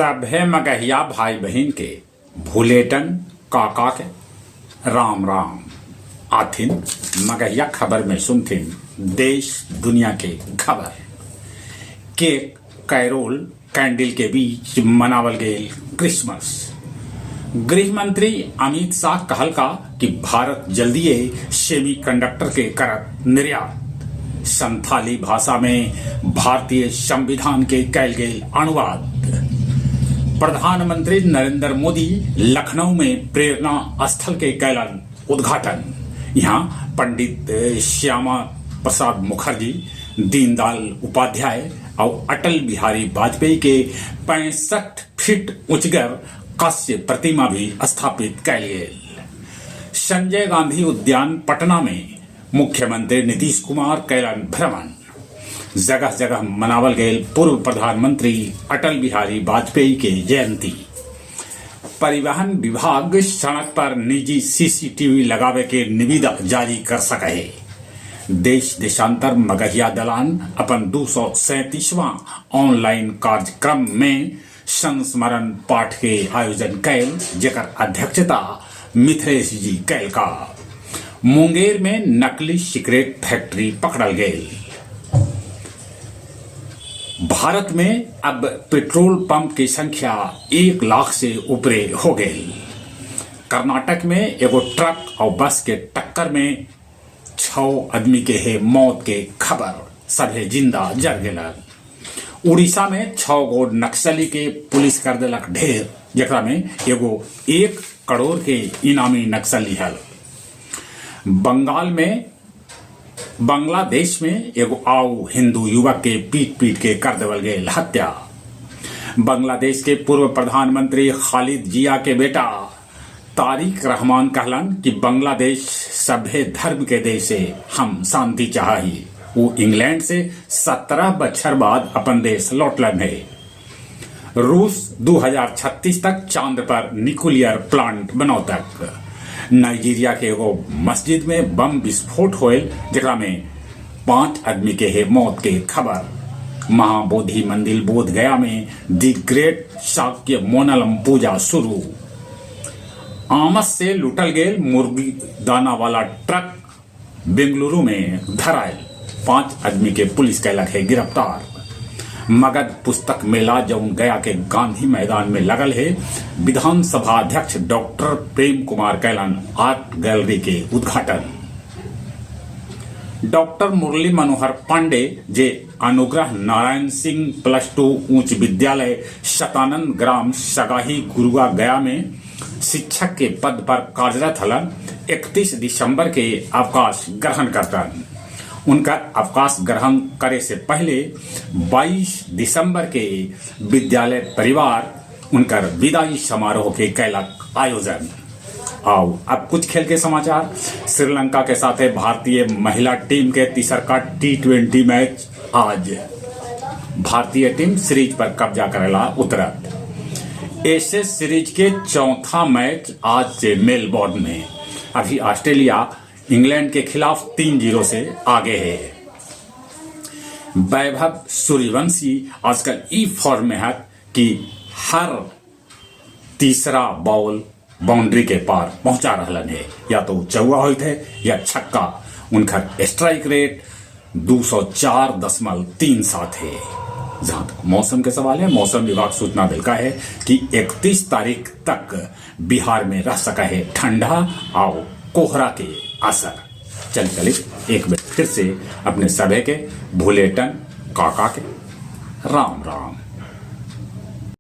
सभे मगहिया भाई बहन के भूलेटन काका के राम राम आथिन मगहिया खबर में सुनथिन देश दुनिया के खबर केक कैरोल कैंडल के बीच मनावल गए क्रिसमस। गृह मंत्री अमित शाह कहल का कि भारत जल्दीए सेमीकंडक्टर के करत निर्यात। संथाली भाषा में भारतीय संविधान के कैल गए अनुवाद। प्रधानमंत्री नरेंद्र मोदी लखनऊ में प्रेरणा स्थल के कैलन उद्घाटन। यहाँ पंडित श्यामा प्रसाद मुखर्जी, दीनदयाल उपाध्याय और अटल बिहारी वाजपेयी के 65 फीट ऊंचगर कांस्य प्रतिमा भी स्थापित कैल गेल। संजय गांधी उद्यान पटना में मुख्यमंत्री नीतीश कुमार कैलन भ्रमण। जगह जगह मनावल गए पूर्व प्रधानमंत्री अटल बिहारी वाजपेयी के जयंती। परिवहन विभाग सड़क पर निजी सीसीटीवी लगावे के निविदा जारी कर सके। देश देशांतर मगहिया दलान अपन 237वां ऑनलाइन कार्यक्रम में संस्मरण पाठ के आयोजन कैल, जेकर अध्यक्षता मिथिलेश जी कैल का। मुंगेर में नकली सिगरेट फैक्ट्री पकड़ल गई। भारत में अब पेट्रोल पंप की संख्या 1 लाख से ऊपर हो गई। कर्नाटक में एगो ट्रक और बस के टक्कर में 6 आदमी के है मौत के खबर, सभे जिंदा जर गेलन। उड़ीसा में 6 गो नक्सली के पुलिस कर देलक ढेर, जेकरा में एगो 1 करोड़ के इनामी नक्सली है। बांग्लादेश में एगो आऊ हिंदू युवक के पीट पीट के कर देवल गए हत्या। बांग्लादेश के पूर्व प्रधानमंत्री खालिद जिया के बेटा तारिक रहमान कहलन कि बांग्लादेश सभ्य धर्म के देश है, हम शांति चाहिए। वो इंग्लैंड से 17 बछर बाद अपन देश लौटलन है। रूस 2036 तक चांद पर न्यूक्लियर प्लांट बनौतक। नाइजीरिया के एगो मस्जिद में बम विस्फोट होल, जेकरा में 5 आदमी के है मौत के खबर। महाबोधि मंदिर बोध गया में दी ग्रेट शाक्य मोनलम पूजा शुरू। आमस से लुटल गेल मुर्गी दाना वाला ट्रक बेंगलुरु में धरायल, 5 आदमी के पुलिस कैलक है गिरफ्तार। मगध पुस्तक मेला जौन गया के गांधी मैदान में लगल है, विधानसभा अध्यक्ष डॉक्टर प्रेम कुमार कैलन आर्ट गैलरी के उद्घाटन। डॉक्टर मुरली मनोहर पांडे जे अनुग्रह नारायण सिंह +2 उच्च विद्यालय शतानंद ग्राम सगाही गुरुआ गया में शिक्षक के पद पर कार्यरत हलन, 31 दिसंबर के अवकाश ग्रहण करतन। उनका अवकाश ग्रहण करे से पहले 22 दिसंबर के विद्यालय परिवार उनकर विदाई समारोह के कैलक आयोजन। आओ अब कुछ खेल के समाचार। श्रीलंका के साथ भारतीय महिला टीम के तीसरका T20 मैच आज। भारतीय टीम सीरीज पर कब्जा करेला उतरत। एशेज सीरीज के चौथा मैच आज से मेलबोर्न में। अभी ऑस्ट्रेलिया इंग्लैंड के खिलाफ 3-0 से आगे है। वैभव सूर्यवंशी आजकल ई फॉर्म में है कि हर तीसरा बॉल बाउंड्री के पार पहुंचा रहलन है, या तो चौवा होते है या छक्का। उनका स्ट्राइक रेट 204.37 है। जहां तक मौसम के सवाल है, मौसम विभाग सूचना दिलका है कि 31 तारीख तक बिहार में रह सका है ठंडा और कोहरा के असर। चलिए एक बार फिर से अपने सभी के भूलेटन काका के राम राम।